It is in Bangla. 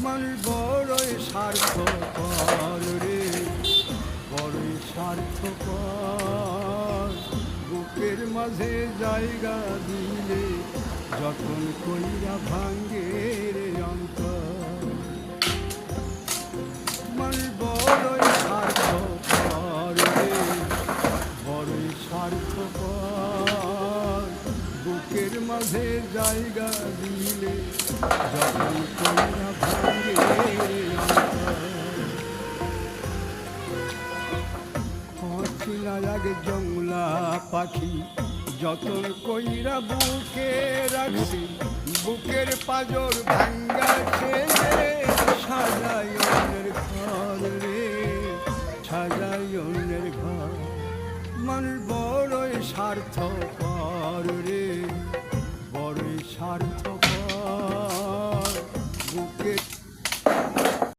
মানুষ বড়ই স্বার্থপর রে, বড়ই স্বার্থপর। বুকের মাঝে জায়গা দিলে যতন কইরা ভাঙ্গে রে অন্তর। মানুষ বড়ই স্বার্থপর রে, বড়ই স্বার্থপর। বুকের মাঝে জায়গা দিলে যতন কইরা ভাঙ্গে রে অন্তর। চিনার আগে জংলা পাখি যতন কইরা বুকে রাখছি, বুকের পাজর ভাঙ্গাছে রে, সাজাই অন্যের ঘর রে, সাজাই অন্যের ঘর। মানুষ বড়ই স্বার্থপর।